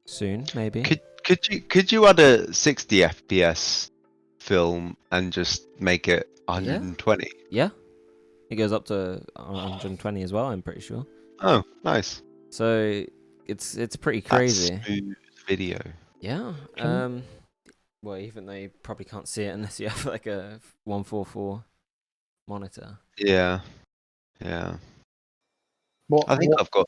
soon, maybe. Could you add a 60 FPS film and just make it 120? Yeah, it goes up to 120 as well. I'm pretty sure. Oh, nice. So it's pretty That's crazy. smooth video. Yeah. Can- Well, even though you probably can't see it unless you have like a 144 monitor. Yeah. Yeah. What? I think I've got.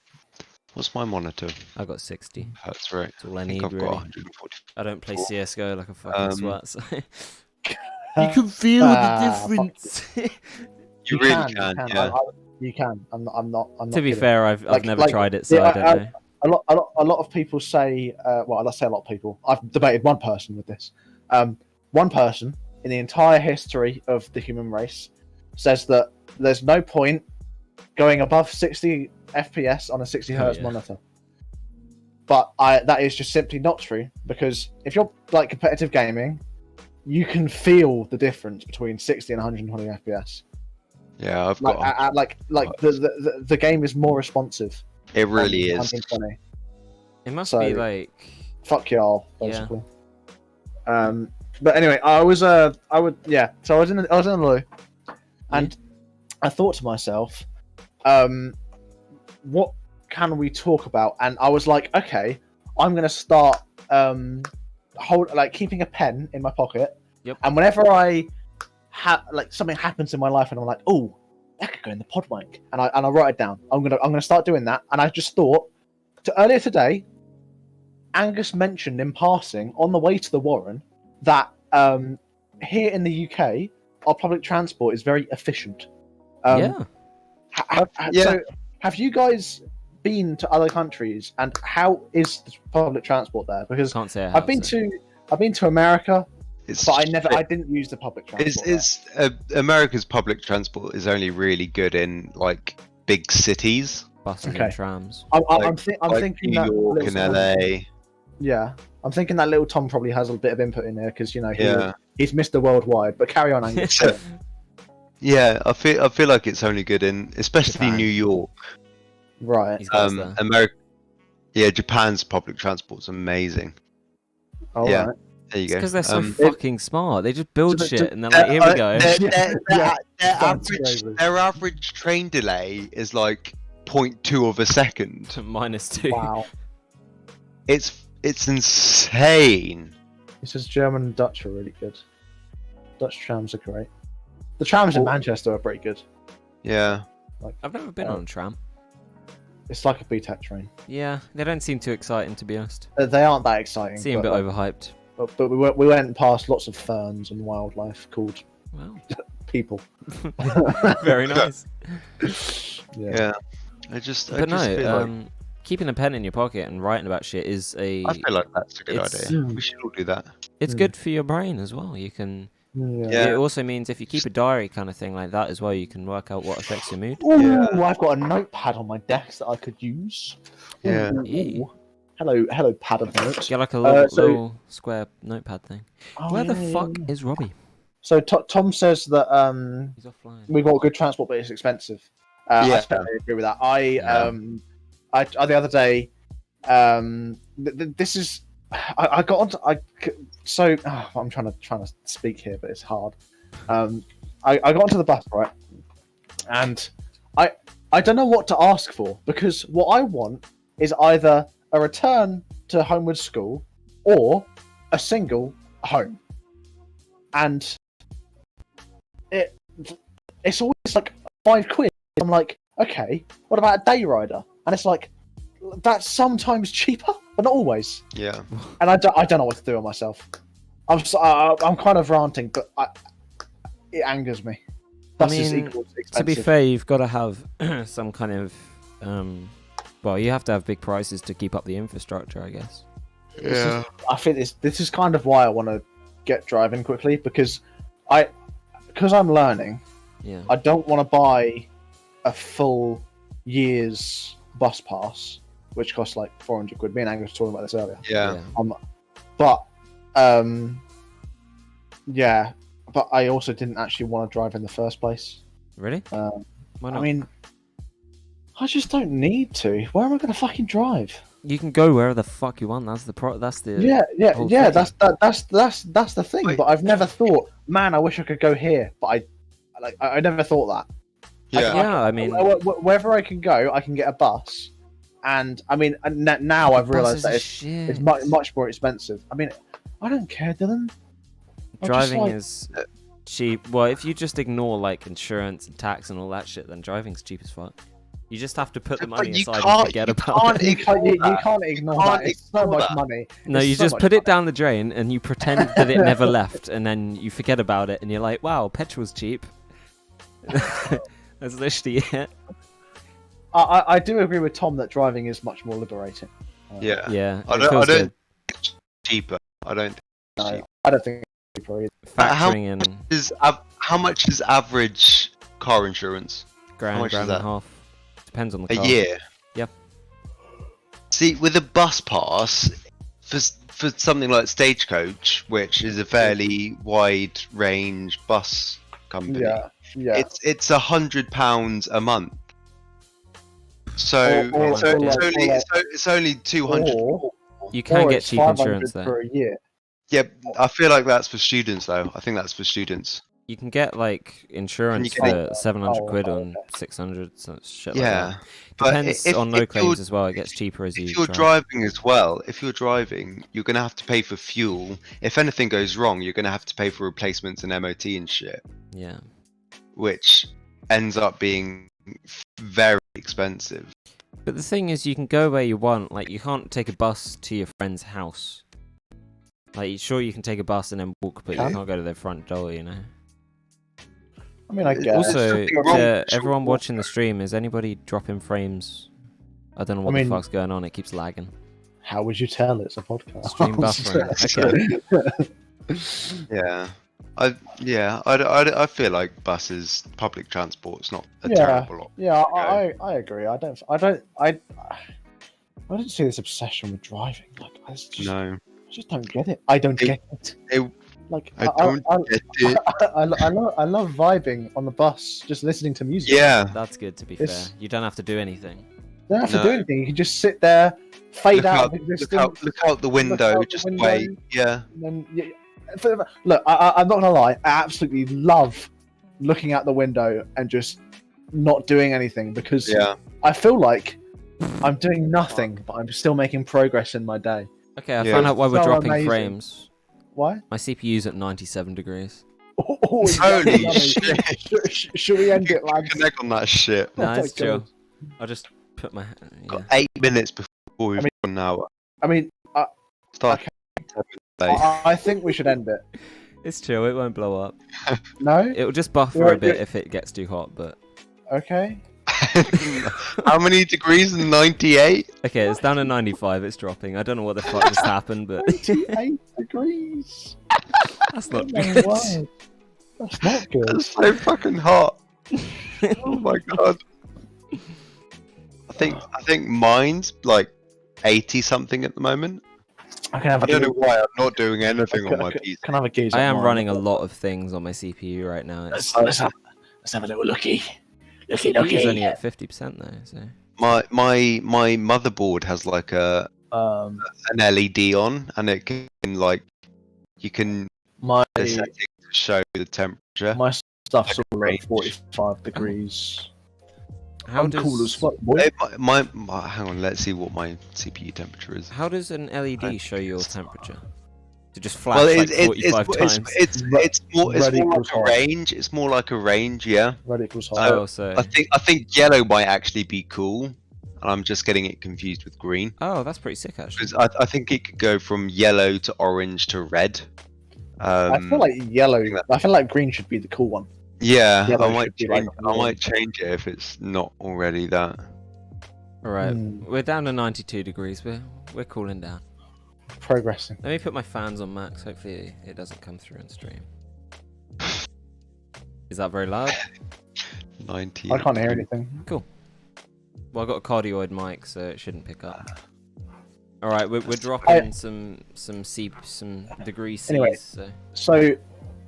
What's my monitor? I got 60. That's right. That's all I I think need, I've got really. 140. I don't play CS:GO like a fucking swat. So. You You can feel the difference. You really can. Yeah. You can. I'm not. To be kidding. fair, I've Like- never like, tried it, so yeah, I don't know. A lot of people say. Well, let's say a lot of people. I've debated one person with this. One person in the entire history of the human race says that there's no point going above 60 FPS on a 60 hertz monitor. But that is just simply not true, because if you're like competitive gaming, you can feel the difference between 60 and 120 FPS. Yeah, I've got. The game is more responsive. It really is. 120. It must So- be like. Fuck y'all, basically. But anyway, So I was in the loo, and I thought to myself, what can we talk about? And I was like, okay, I'm gonna start keeping a pen in my pocket. Yep. And whenever I something happens in my life, and I'm like, oh, that could go in the Pudwunk, and I write it down. I'm gonna start doing that. And I just thought, earlier today, Angus mentioned in passing on the way to the Warren that here in the UK, our public transport is very efficient. Yeah. So, have you guys been to other countries, and how is the public transport there? Because Can't say I I've been to America, It's but I didn't use the public transport. America's public transport is only really good in like big cities. Buses Okay. and trams. I'm like thinking New that York and LA. Yeah, I'm thinking that little Tom probably has a bit of input in there, because Yeah. he's Mr. Worldwide. But carry on, Angus. Yeah, I feel like it's only good in, especially Japan. New York. Right. He's got us there. America. Yeah, Japan's public transport's amazing. All Yeah. right. There you go. Because they're so fucking smart. They just build So- shit and they're like, here we go. Their average train delay is like 0.2 of a second. -2. Wow. It's insane. He says German and Dutch are really good. Dutch trams are great. The trams in Manchester are pretty good. Yeah. I've never been on a tram. It's like a BTEC train. Yeah, they don't seem too exciting, to be honest. They aren't that exciting. Seem a bit but, overhyped. but we went past lots of ferns and wildlife called Well, people. very nice. Yeah. I just But no, feel like, keeping a pen in your pocket and writing about shit is I feel like that's a good it's- idea. We should all do that. it's good for your brain as well. You can. Yeah. It also means if you keep a diary kind of thing like that as well, you can work out what affects your mood. Ooh, I've got a notepad on my desk that I could use. Yeah. Ooh. Hello, pad of notes. Get like a little, so- little square notepad thing. Oh, Where the yeah, fuck yeah. is Robbie? So Tom says that He's offline. we've got good transport, but it's expensive. I Yeah. totally agree with that. I the other day, this is I got onto I'm trying to speak here, but it's hard. I got onto the bus, right, and I don't know what to ask for, because what I want is either a return to homeward school or a single home, and it's always like £5. I'm like, okay, what about a day rider? And it's like, that's sometimes cheaper, but not always. Yeah. And I don't know what to do with myself. I'm kind of ranting, but it angers me. I Buses mean, equals to be expensive. fair, you've got to have some kind of, well, you have to have big prices to keep up the infrastructure, I guess. Yeah. I think this is kind of why I want to get driving quickly, because I'm learning. Yeah. I don't want to buy a full year's bus pass, which costs like 400 quid. Me and Angus were talking about this earlier. Yeah. But but I also didn't actually want to drive in the first place. Really? Why not? I mean, I just don't need to. Where am I going to fucking drive? you can go wherever the fuck you want. That's the whole Yeah. thing. That's the thing. Wait. But I've never thought, man, I wish I could go here. But I never thought that. Yeah, I mean, Wherever I can go, I can get a bus. And I mean, now I've realised that it's much more expensive. I mean, I don't care, Dylan. I'm just driving like- is cheap. Well, if you just ignore like insurance and tax and all that shit, then driving's cheap as fuck. You just have to put the money aside and forget about it. You can't ignore that. It's so much money. No, you just put it down the drain and you pretend that it never left, and then you forget about it, and you're like, wow, petrol's cheap. That's literally it. I do agree with Tom that driving is much more liberating. Yeah. Yeah. I don't think it's cheaper. I don't think it's cheaper. I don't think it's cheaper either. Factoring in How much is average car insurance? grand and a half. Depends on the A car. year? Yep. See, with a bus pass, for something like Stagecoach, which is a fairly wide range bus company, Yeah. it's £100 a month. So it's only 200. You can get it's cheap insurance there. for a year. Yeah, I feel like that's for students though. I think that's for students. You can get like insurance get for 700 quid on 600, so shit like that. But Depends on no if claims you're- as well. It gets cheaper as you If you're drive. driving as well, you're gonna have to pay for fuel. If anything goes wrong, you're gonna have to pay for replacements and MOT and shit, Yeah. which ends up being very expensive. But the thing is, you can go where you want. Like, you can't take a bus to your friend's house. Like, sure, you can take a bus and then walk, but you can't go to their front door, you know? I mean, I guess. Also, something wrong. to everyone watching the stream, is anybody dropping frames? I don't know what the fuck's going on. It keeps lagging. How would you tell it's a podcast? Stream buffering. Okay. Yeah. I feel like buses, public transport's not a terrible option. Yeah, I agree. I don't see this obsession with driving. Like, I just don't get it. I don't get it. I don't get it. I love vibing on the bus, just listening to music. Yeah. That's good, to be fair. You don't have to do anything. You don't have to do anything. You can just sit there, fade out of existence. Look out the window, just wait. Yeah. And then, look, I'm not gonna lie. I absolutely love looking out the window and just not doing anything, because I feel like I'm doing nothing, but I'm still making progress in my day. Okay, I found out why we're So dropping amazing. frames. Why? My CPU's at 97 degrees. Holy shit. Should we end it, lads? Connect on that shit. No, my it's chill. God. I'll just put my... Got 8 minutes before we've gone now. I mean, Start. I think we should end it. It's chill, it won't blow up. No? It'll just buffer a bit if it gets too hot, but... Okay. How many degrees? 98? Okay, it's down to 95, it's dropping. I don't know what the fuck just happened, but... 98 degrees. That's not Oh my good. word. That's not good. That's so fucking hot. Oh my god. I think mine's like 80 something at the moment. I can have I don't know why I'm not doing anything on my PC. Can I have a gaze? I am running a lot of things on my CPU right now. It's Let's have a little looky. It's only at 50% though, so... My motherboard has like an LED on, and it can like you can My set it to show the temperature. my stuff's Like a all range. at 45 degrees. How I'm does... cool as fuck, boy. Hang on, let's see what my CPU temperature is. How does an LED show your temperature? To just flash Well, like 45 times? it's more Ready like equals a hot. range. It's more like a range, yeah. Red equals hot. Oh, so... I think yellow might actually be cool, and I'm just getting it confused with green. Oh, that's pretty sick, actually. Because I think it could go from yellow to orange to red. I feel like yellow. I feel like green should be the cool one. Yeah, Yellow I might should be like change. I might change it if it's not already that. Alright, we're down to 92 degrees. We're cooling down. Progressing. Let me put my fans on max. Hopefully it doesn't come through on stream. Is that very loud? 90. I can't hear anything. Well, I've got a cardioid mic, so it shouldn't pick up. Alright, we're dropping some degree C's. Anyway. So So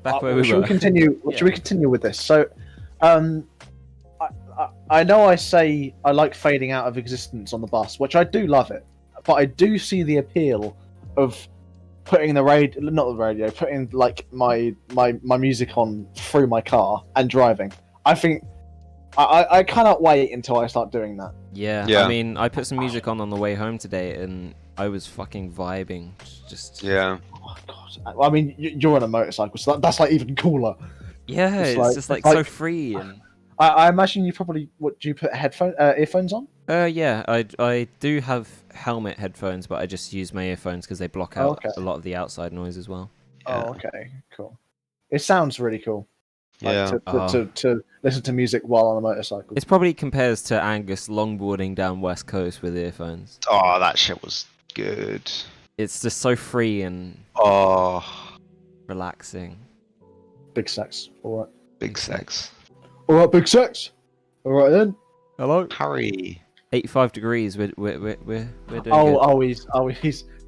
back where we should were. we continue? Yeah. Should we continue with this? So, I know I say I like fading out of existence on the bus, which I do love it, but I do see the appeal of putting putting like my music on through my car and driving. I think I cannot wait until I start doing that. Yeah, Yeah. I mean, I put some music on the way home today, and I was fucking vibing. Just Yeah. Oh god! I mean, you're on a motorcycle, so that's like even cooler. Yeah, it's just like so free and. I imagine you probably do you put earphones on? Yeah, I do have helmet headphones, but I just use my earphones because they block out a lot of the outside noise as well. Oh, okay, cool. It sounds really cool. Yeah. To listen to music while on a motorcycle. It probably compares to Angus longboarding down West Coast with earphones. Oh, that shit was good. It's just so free and relaxing. Big sex. All right. Big sex. All right, big sex. All right then. Hello. Harry. 85 degrees. We're doing good.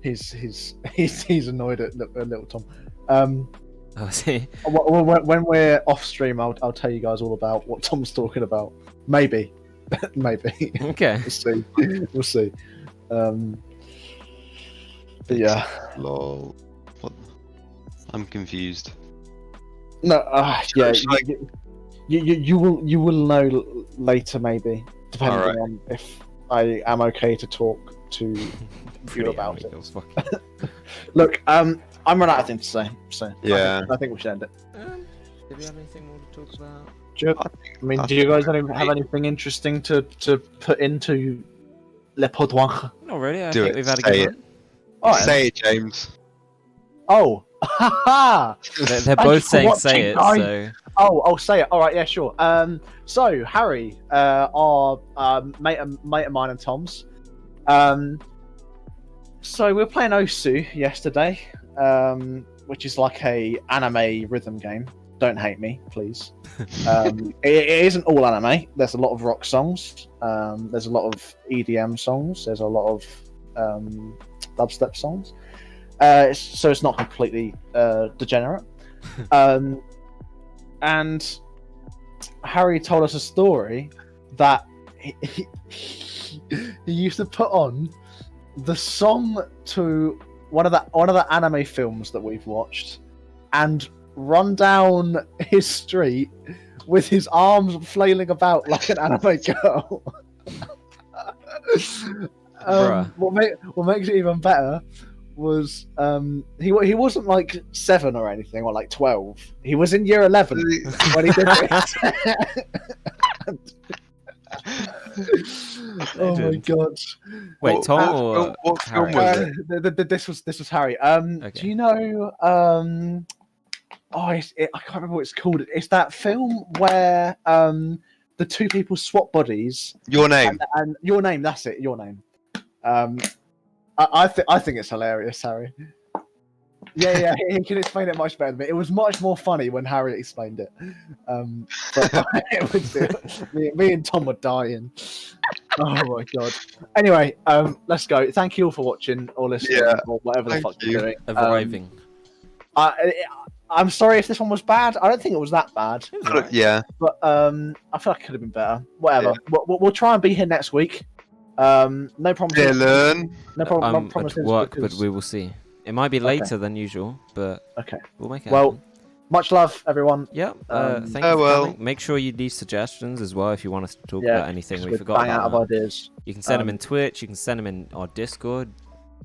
He's annoyed at little Tom. Oh, see. When we're off stream, I'll tell you guys all about what Tom's talking about. Maybe. Okay. We'll see. But yeah. Lol. What? I'm confused. No. Yeah. You will know later, maybe, depending on if I am okay to talk to you about it. Look, I'm running out of things to say, so yeah, I think we should end it. Do we have anything more to talk about? Do you guys have anything interesting to put into Le Pudwunk? Not really. I think we've had a good one. Say it, James. Oh, they're both saying say it. So. Oh, say it. All right, yeah, sure. So Harry, our mate of mine and Tom's. So we were playing Osu yesterday, which is like a anime rhythm game. Don't hate me, please. It isn't all anime. There's a lot of rock songs. There's a lot of EDM songs. There's a lot of dubstep songs. So it's not completely degenerate. And Harry told us a story that he used to put on the song to one of the anime films that we've watched, and run down his street with his arms flailing about like an anime girl. What makes it even better was he wasn't like 7 or anything, or like 12. He was in year 11 when he did it. Oh my god! Wait, Tom or what film was it? This was Harry. Okay. Do you know? I can't remember what it's called. It's that film where the two people swap bodies. Your Name. And Your Name. That's it. Your Name. I think it's hilarious, Harry. Yeah, he can explain it much better than me. It was much more funny when Harry explained it. But me and Tom were dying. Oh my god. Anyway, let's go. Thank you all for watching or listening or whatever the fuck you're doing. Arriving. I'm sorry if this one was bad. I don't think it was that bad. Yeah. But I feel like it could have been better. Whatever. Yeah. We'll try and be here next week. No promises. Dylan. No problem. I'm at work, but we will see. It might be later than usual, but we'll make it happen. Much love, everyone. Yeah. Thank you for coming. Make sure you leave suggestions as well if you want us to talk about anything we forgot bang out of ideas. You can send them in Twitch. You can send them in our Discord.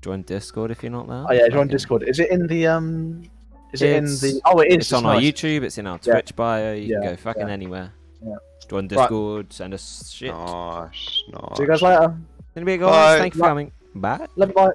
Join Discord if you're not there. Oh yeah, join Discord. Is it in the Is it in the? Oh, it is. It's on our YouTube. It's in our Twitch bio. You can go fucking anywhere. Yeah. Join Discord. Send us shit. Nice. See you guys later. Bye. Thank you for coming. Bye. Love you. Bye.